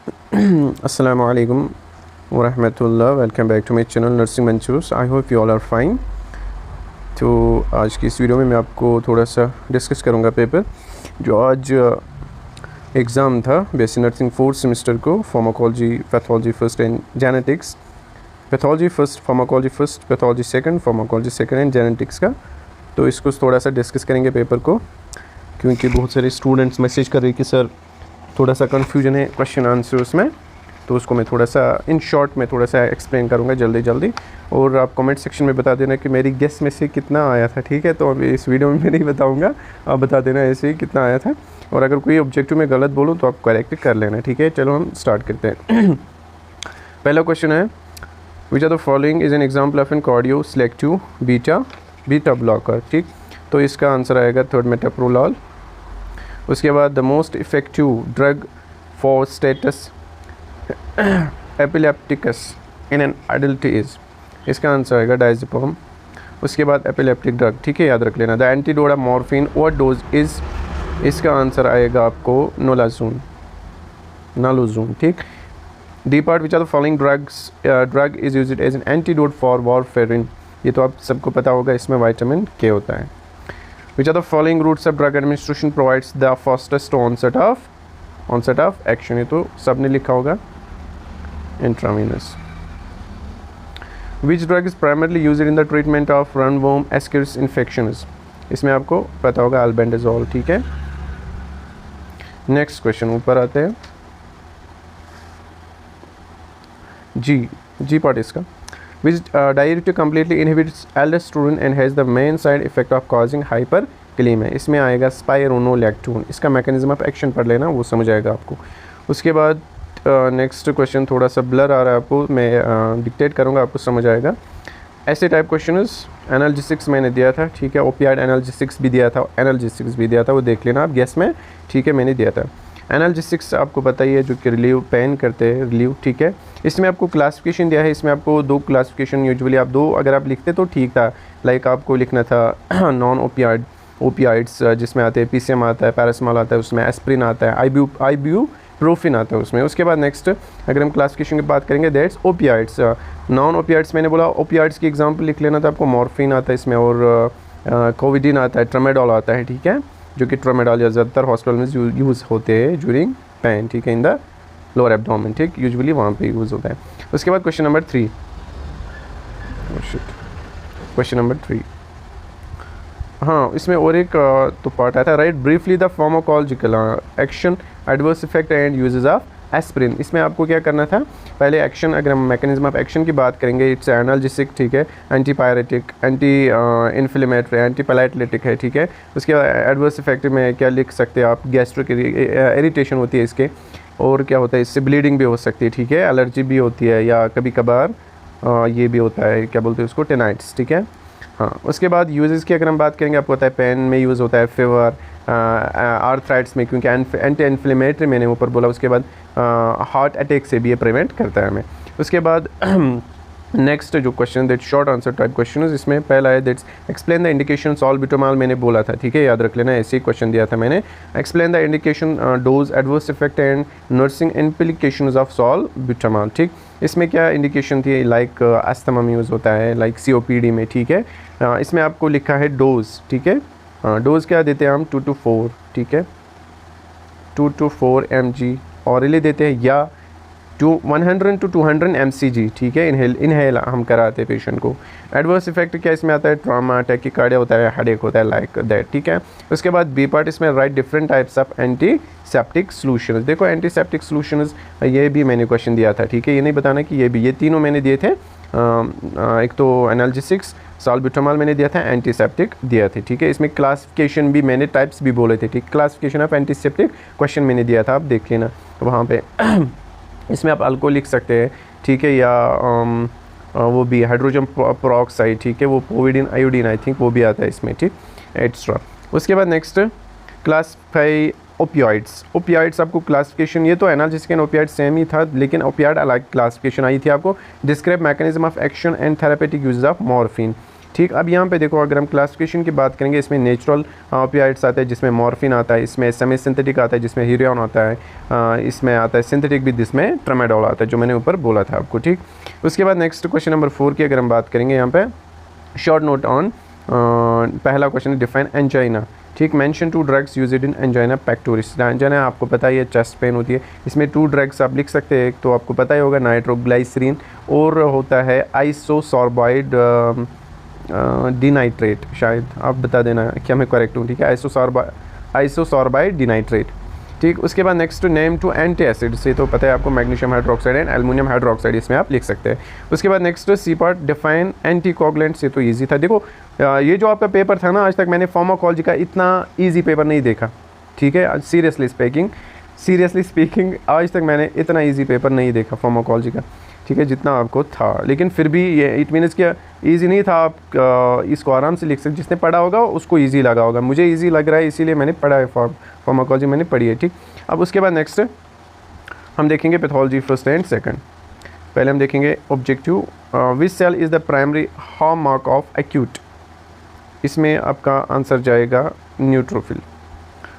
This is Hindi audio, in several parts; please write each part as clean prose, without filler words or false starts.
Assalamu alaikum wa rahmatullah. Welcome back to my channel nursing मंचूस। I hope you all are fine. तो आज की इस वीडियो में मैं आपको थोड़ा सा डिस्कस करूँगा पेपर जो आज एग्ज़ाम था बीएससी नर्सिंग 4th सेमेस्टर को, pharmacology, pathology first and genetics, pathology first, pharmacology first, pathology second, pharmacology second and genetics का। तो इसको थोड़ा सा डिस्कस करेंगे पेपर को, क्योंकि बहुत सारे स्टूडेंट्स मैसेज कर रहे हैं कि सर थोड़ा सा कन्फ्यूजन है क्वेश्चन आंसर उसमें, तो उसको मैं थोड़ा सा इन शॉर्ट में थोड़ा सा एक्सप्लेन करूँगा जल्दी। और आप कमेंट सेक्शन में बता देना कि मेरी गेस में से कितना आया था, ठीक है। तो अभी इस वीडियो में मैं नहीं बताऊँगा, आप बता देना ऐसे ही कितना आया था, और अगर कोई ऑब्जेक्टिव में गलत बोलूँ तो आप करेक्ट कर लेना, ठीक है। चलो हम स्टार्ट करते हैं। पहला क्वेश्चन है, which are the following is an example of an cardio selective beta blocker, ठीक। तो इसका आंसर आएगा थर्ड मेटाप्रोलॉल। उसके बाद the most effective drug for status epilepticus in an adult is, इसका आंसर आएगा डायज़ेपम। उसके बाद एपिलेप्टिक ड्रग, ठीक है, याद रख लेना। The antidote of morphine what dose is, इसका आंसर आएगा आपको नालोजून, ठीक। D part, which are the following drug is used as an antidote for warfarin, ये तो आप सबको पता होगा, इसमें विटामिन के होता है। Which are the following routes of drug administration provides the fastest onset of action, ये तो सबने लिखा होगा, intravenous. Which drug is primarily used in the treatment of runworm ascaris infections, इसमें आपको पता होगा albendazole, ठीक है। नेक्स्ट क्वेश्चन ऊपर आते हैं, जी पार्ट इसका, which diuretic completely inhibits aldosterone and has the main side effect of causing hyperkalemia, इसमें आएगा स्पाइरोनोलैक्टोन, इसका मैकेनिज्म ऑफ एक्शन पढ़ लेना, वो समझ आएगा आपको। उसके बाद नेक्स्ट क्वेश्चन थोड़ा सा ब्लर आ रहा है आपको, मैं डिक्टेट करूँगा, आपको समझ आएगा। ऐसे टाइप क्वेश्चन एनाल्जेसिक्स मैंने दिया था, ठीक है, ओपियाइड एनाल्जेसिक्स भी दिया था, वो देख लेना आप गैस में, ठीक है, मैंने दिया था। एनाल्जेसिक्स आपको पता ही है, जो कि रिलीव पेन करते हैं, रिलीव, ठीक है। इसमें आपको क्लासिफिकेशन दिया है, इसमें आपको दो क्लासिफिकेशन, यूजुअली आप दो अगर आप लिखते तो ठीक था, लाइक आपको लिखना था नॉन ओपियाइड्स जिसमें आते हैं पीसीएम आता है, पैरासिटामोल आता है, उसमें एस्प्रिन आता है, आइब्यूप्रोफिन आता है उसमें। उसके बाद नेक्स्ट अगर हम क्लासिफिकेशन की बात करेंगे, दैट्स ओपियाइड्स। नॉन ओपियाइड्स मैंने बोला, ओपियाइड्स की एग्जाम्पल लिख लेना था आपको, मॉर्फिन आता है इसमें, और कोविडीन आता है, ट्रामाडोल आता है, ठीक है, जो कि ट्रामाडोल या ज़्यादातर हॉस्पिटल में यूज़ होते हैं ज्यूरिंग पेन, ठीक है, इन द लोअर एब्डोमेन, ठीक, यूजुअली वहाँ पे यूज़ होता है। उसके बाद क्वेश्चन नंबर 3, हाँ, इसमें और एक तो पार्ट आता है, right briefly the pharmacological action, adverse effect and uses of aspirin. इसमें आपको क्या करना था, पहले एक्शन, अगर हम मैकेनिज्म ऑफ एक्शन की बात करेंगे, इट्स एनाल्जेसिक, ठीक है, एंटीपायरेटिक, एंटी इन्फ्लेमेटरी, एंटीप्लेटलेटिक है, ठीक है। उसके बाद एडवर्स इफेक्ट में क्या लिख सकते हैं आप, गैस्ट्रिक इरिटेशन होती है इसके, और क्या होता है इससे, ब्लीडिंग भी हो सकती है, ठीक है, एलर्जी भी होती है, या कभी कभार ये भी होता है, क्या बोलते हैं उसको, टेनाइट्स, ठीक है। हाँ, उसके बाद यूजेस की अगर हम बात करेंगे, आपको पता है पेन में यूज़ होता है, फीवर, आर्थराइट्स में, क्योंकि एंटी इन्फ्लेमेटरी मैंने ऊपर बोला। उसके बाद हार्ट अटैक से भी ये प्रिवेंट करता है हमें। उसके बाद नेक्स्ट जो question, that short answer type question, इसमें पहला है दैट्स एक्सप्लेन द इंडिकेशन सॉल्बिटोमॉल, मैंने बोला था, ठीक है, याद रख लेना, ऐसे ही क्वेश्चन दिया था मैंने। Explain the indication, dose, adverse effect and nursing implications of salbutamol, ठीक। इसमें क्या इंडिकेशन थी, लाइक अस्थमा में यूज़ होता है, लाइक COPD में, ठीक है। इसमें आपको लिखा है डोज, ठीक है, डोज क्या देते हैं हम, 2 to 4, ठीक है, 2 to 4 mg ऑरली देते हैं, या 100 to 200 mcg, ठीक है, इनहेल हम कराते हैं पेशेंट को। एडवर्स इफेक्ट क्या इसमें आता है, ट्रॉमा, टैकीकार्डिया होता है, हेडेक होता है, लाइक दैट, ठीक है। उसके बाद बी पार्ट, इसमें right different types of antiseptic solutions. देखो एंटीसेप्टिक सॉल्यूशंस, ये भी मैंने क्वेश्चन दिया था, ठीक है, ये नहीं बताना कि ये भी, ये तीनों मैंने दिए थे, एक तो एनाल्जेसिक्स, सॉल्बिटोमॉल मैंने दिया था, एंटीसेप्टिक दिया था, ठीक है। इसमें क्लासिफिकेशन भी मैंने टाइप्स भी बोले थे, ठीक, क्लासिफिकेशन ऑफ एंटीसेप्टिक क्वेश्चन मैंने दिया था, आप देख लेना वहाँ पे। इसमें आप अल्कोहल लिख सकते हैं, ठीक है, या वो भी हाइड्रोजन पेरोक्साइड, ठीक है, वो पोविडिन आयोडीन आई थिंक वो भी आता है इसमें, ठीक, एक्स्ट्रा। उसके बाद नेक्स्ट क्लासिफाई ओपियाइड्स आपको क्लासिफिकेशन, ये तो एनाल्जेसिक एंड ओपियाइड सेम ही था, लेकिन ओपियाइड अलग क्लासिफिकेशन आई थी आपको। Describe mechanism of action and therapeutic use of morphine, ठीक, अब यहाँ पे देखो अगर हम क्लासिफिकेशन की बात करेंगे, इसमें नेचुरल ओपियाइड्स आता है जिसमें मॉर्फिन आता है, इसमें सेमी सिंथेटिक आता है जिसमें हीरोइन आता है, इसमें आता है सिंथेटिक भी जिसमें ट्रामाडोल आता है, जो मैंने ऊपर बोला था आपको। ठीक, उसके बाद नेक्स्ट क्वेश्चन नंबर 4 की अगर हम बात करेंगे यहाँ पे शॉर्ट नोट ऑन, पहला क्वेश्चन है डिफाइन एंजाइना। ठीक, mention 2 drugs used in angina pectoris. Angina आपको पता ही है चेस्ट पेन होती है, इसमें 2 ड्रग्स आप लिख सकते हैं, एक तो आपको पता ही होगा नाइट्रोग्लाइसरीन और होता है आइसोसॉर्बाइड डिनाइट्रेट, शायद आप बता देना क्या मैं करेक्ट हूँ। ठीक है, आइसोसॉर्बाइड डिनाइट्रेट। ठीक, उसके बाद next name two antacid, से तो पता है आपको magnesium hydroxide and aluminium hydroxide, इसमें आप लिख सकते हैं। उसके बाद next C part define anticoagulant, से तो ईजी था। देखो ये जो आपका पेपर था ना, आज तक मैंने फार्माकोलॉजी का इतना ईजी पेपर नहीं देखा। ठीक है, सीरियसली स्पीकिंग आज तक मैंने इतना ईजी पेपर नहीं देखा फार्माकोलॉजी का। ठीक है, जितना आपको था, लेकिन फिर भी ये इट मीन्स क्या ईजी नहीं था, आप इसको आराम से लिख सकते, जिसने पढ़ा होगा उसको ईजी लगा होगा। मुझे ईजी लग रहा है इसीलिए मैंने पढ़ा है, फार्माकोलॉजी मैंने पढ़ी है। ठीक, अब उसके बाद नेक्स्ट हम देखेंगे पैथोलॉजी फर्स्ट एंड सेकंड। पहले हम देखेंगे objective, which cell is the primary hallmark of acute, इसमें आपका आंसर जाएगा न्यूट्रोफिल।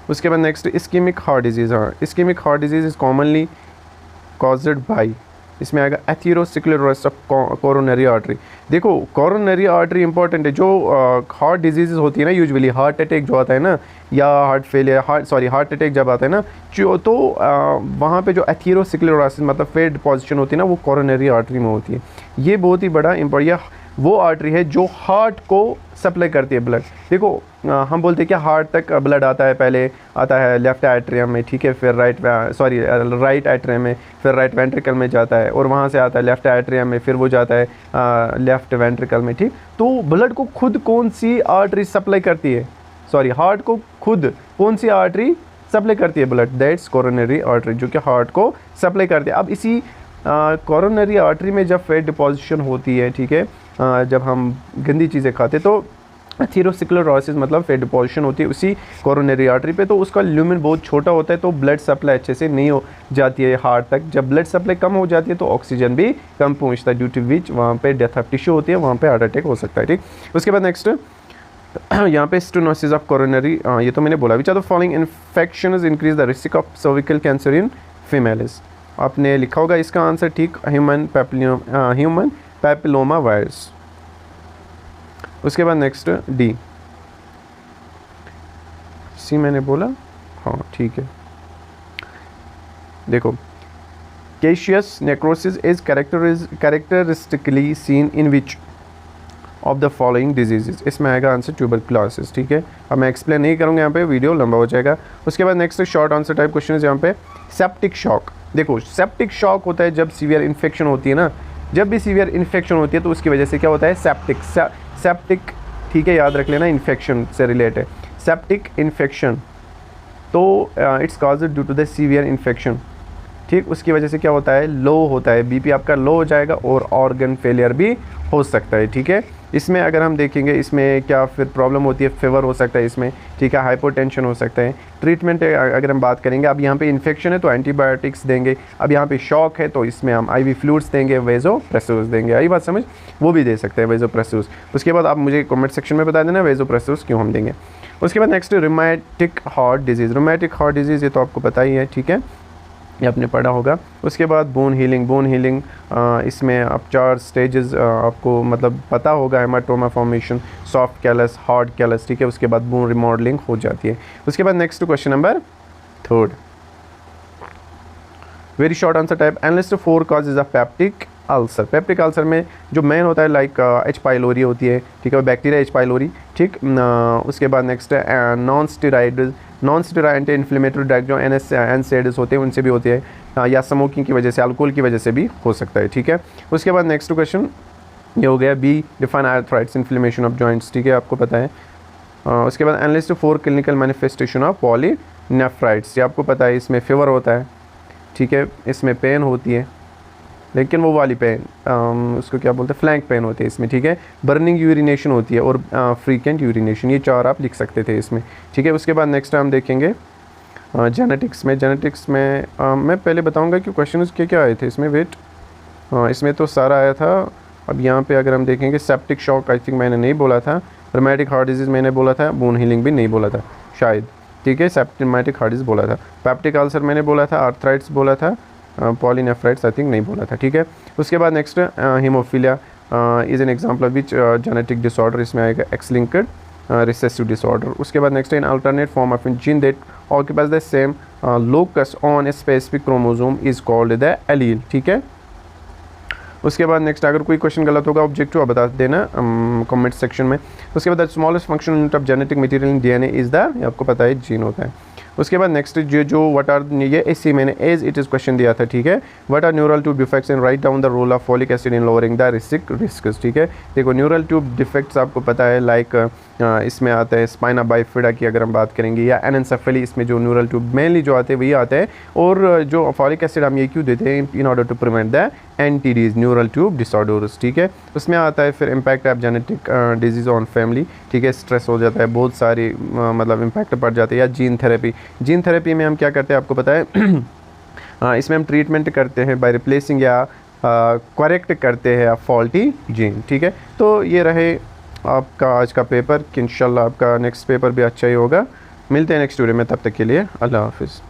उसके बाद नेक्स्ट इस्कीमिक हार्ट डिजीज़, हाँ ischaemic heart disease is commonly caused by, इसमें आएगा एथेरोस्क्लेरोसिस ऑफ कोरोनरी आर्टरी। देखो कोरोनरी आर्टरी इंपॉर्टेंट है, जो हार्ट डिजीज़ होती है ना, यूजुअली हार्ट अटैक जो आता है ना, या हार्ट फेलियर हार्ट अटैक जब आता है ना, तो वहाँ पे जो एथेरोस्क्लेरोसिस मतलब फेड डिपॉजिशन होती है ना, वो कोरोनरी आर्टरी में होती है। ये बहुत ही बड़ा इंपॉर्टेंट, वो आर्टरी है जो हार्ट को सप्लाई करती है ब्लड। देखो हम बोलते हैं कि हार्ट तक ब्लड आता है, पहले आता है लेफ़्ट एट्रियम में, ठीक है, फिर राइट एट्रियम में, फिर राइट वेंट्रिकल में जाता है, और वहाँ से आता है लेफ़्ट एट्रियम में, फिर वो जाता है लेफ़्ट वेंट्रिकल में। ठीक, तो ब्लड को खुद कौन सी आर्टरी सप्लाई करती है, हार्ट को खुद कौन सी आर्टरी सप्लाई करती है ब्लड, दैट्स कोरोनरी आर्टरी, जो कि हार्ट को सप्लाई करती है। अब इसी कोरोनरी आर्टरी में जब फेट डिपॉजिशन होती है, ठीक है, जब हम गंदी चीज़ें खाते तो एथेरोस्क्लेरोसिस मतलब फेट डिपॉजिशन होती है उसी कोरोनरी आर्टरी पे, तो उसका ल्यूमेन बहुत छोटा होता है, तो ब्लड सप्लाई अच्छे से नहीं हो जाती है हार्ट तक। जब ब्लड सप्लाई कम हो जाती है तो ऑक्सीजन भी कम पहुंचता है, ड्यू टू विच वहाँ पे डेथ ऑफ टिश्यू होती है, वहाँ पे हार्ट अटैक हो सकता है। ठीक, उसके बाद नेक्स्ट यहाँ पे स्टेनोसिस ऑफ कोरोनरी, ये तो मैंने बोला, which are the following infections increase the risk of cervical cancer in females, आपने लिखा होगा इसका आंसर। ठीक, ह्यूमन पैपिलोमा वायरस। उसके बाद नेक्स्ट डी, सी मैंने बोला, हाँ ठीक है। देखो Cassius necrosis is characteristically seen in which of the following diseases, इसमें आएगा आंसर ट्यूबरकुलोसिस। ठीक है, अब मैं एक्सप्लेन नहीं करूँगा, यहाँ पे वीडियो लंबा हो जाएगा। उसके बाद next short answer type question है यहाँ पे सेप्टिक शॉक। देखो सेप्टिक शॉक होता है जब सीवियर इन्फेक्शन होती है ना, जब भी सीवियर इन्फेक्शन होती है तो उसकी वजह से क्या होता है, सेप्टिक, ठीक है, याद रख लेना, इन्फेक्शन से रिलेटेड सेप्टिक इन्फेक्शन, तो it's caused due to the severe infection. ठीक, उसकी वजह से क्या होता है, लो होता है, बीपी आपका लो हो जाएगा और ऑर्गन फेलियर भी हो सकता है। ठीक है, इसमें अगर हम देखेंगे इसमें क्या फिर प्रॉब्लम होती है, फीवर हो सकता है इसमें, ठीक है, हाइपोटेंशन हो सकता है। ट्रीटमेंट अगर हम बात करेंगे, अब यहाँ पे इन्फेक्शन है तो एंटीबायोटिक्स देंगे, अब यहाँ पे शॉक है तो इसमें हम IV फ्लूइड्स देंगे, वेज़ोप्रेसिस देंगे, आई बात समझ, वो भी दे सकते हैं वेज़ोप्रेसिस। उसके बाद आप मुझे कमेंट सेक्शन में बता देना वेज़ोप्रेसिस क्यों हम देंगे। उसके बाद नेक्स्ट रूमेटिक हार्ट डिजीज़, ये तो आपको पता ही है, ठीक है, ये आपने पढ़ा होगा। उसके बाद बोन हीलिंग, इसमें आप 4 स्टेजेस आपको मतलब पता होगा, haematoma formation, soft callus, hard callus, ठीक है, उसके बाद बोन रिमॉडलिंग हो जाती है। उसके बाद next question number 3, very short answer type, analyst 4 causes of peptic ulcer. Peptic ulcer में जो मेन होता है लाइक H. पाइलोरी होती है, ठीक है, बैक्टीरिया H. पाइलोरी। ठीक, उसके बाद next non steroid anti inflammatory drug जो NSAIDs होते हैं उनसे भी होती है, या स्मोकिंग की वजह से, अल्कोहल की वजह से भी हो सकता है। ठीक है, उसके बाद नेक्स्ट क्वेश्चन ये हो गया B, define arthritis, inflammation of joints, ठीक है, आपको पता है। उसके बाद enlist 4 clinical manifestation of pyelonephritis, ये आपको पता है, इसमें फीवर होता है, ठीक है, इसमें पेन होती है, लेकिन वो वाली पेन उसको क्या बोलते हैं, फ्लैंक पेन होती है इसमें, ठीक है, बर्निंग यूरिनेशन होती है और फ्रीक्वेंट यूरिनेशन, ये 4 आप लिख सकते थे इसमें। ठीक है, उसके बाद नेक्स्ट हम देखेंगे जेनेटिक्स में मैं पहले बताऊंगा कि क्वेश्चन क्या आए थे इसमें, वेट, इसमें तो सारा आया था अब यहाँ पे अगर हम देखेंगे सेप्टिक शॉक आई थिंक मैंने नहीं बोला था, रोमेटिक हार्ट डिजीज़ मैंने बोला था, वुंड हीलिंग भी नहीं बोला था शायद, ठीक है, सेप्टिमेटिक हार्ट डिजीज़ बोला था, पेप्टिक अल्सर मैंने बोला था, आर्थराइट्स बोला था, पॉलीनेफ्राइट्स आई थिंक नहीं बोला था, ठीक है। उसके बाद next haemophilia is an example of which genetic disorder, इसमें आएगा एक्स लिंक्ड रिसेसिव डिसऑर्डर। उसके बाद next in alternate form of gene that occupies the same locus on a specific chromosome is called the allele, ठीक है। उसके बाद नेक्स्ट अगर कोई क्वेश्चन गलत होगा ऑब्जेक्टिव बता देना कमेंट सेक्शन में। उसके बाद smallest functional unit of genetic material in DNA is the, आपको पता है जीन होता है। उसके बाद नेक्स्ट जो व्हाट आर, ये इसी मैंने एज इट इज़ क्वेश्चन दिया था, ठीक है। What are neural tube defects and write down the role of folic acid in lowering the risk, ठीक है। देखो न्यूरल ट्यूब डिफेक्ट्स आपको पता है लाइक इसमें आता है स्पाइना बाइफिडा की अगर हम बात करेंगे, या एनेंसेफली, इसमें जो न्यूरल ट्यूब मेनली जो आते हैं वही आते हैं। और जो फॉलिक एसिड हम ये क्यों देते हैं, in order to prevent the NTDs neural tube disorders, ठीक है। उसमें आता है फिर impact of genetic disease on family, ठीक है, स्ट्रेस हो जाता है, बहुत सारी मतलब इम्पैक्ट पड़ जाते हैं। या जीन थेरेपी में हम क्या करते हैं आपको पता है इसमें हम ट्रीटमेंट करते हैं बाय रिप्लेसिंग या करेक्ट करते हैं फॉल्टी जीन, ठीक है। तो ये रहे आपका आज का पेपर कि इंशाल्लाह आपका नेक्स्ट पेपर भी अच्छा ही होगा। मिलते हैं नेक्स्ट वीडियो में, तब तक के लिए अल्लाह हाफिज़।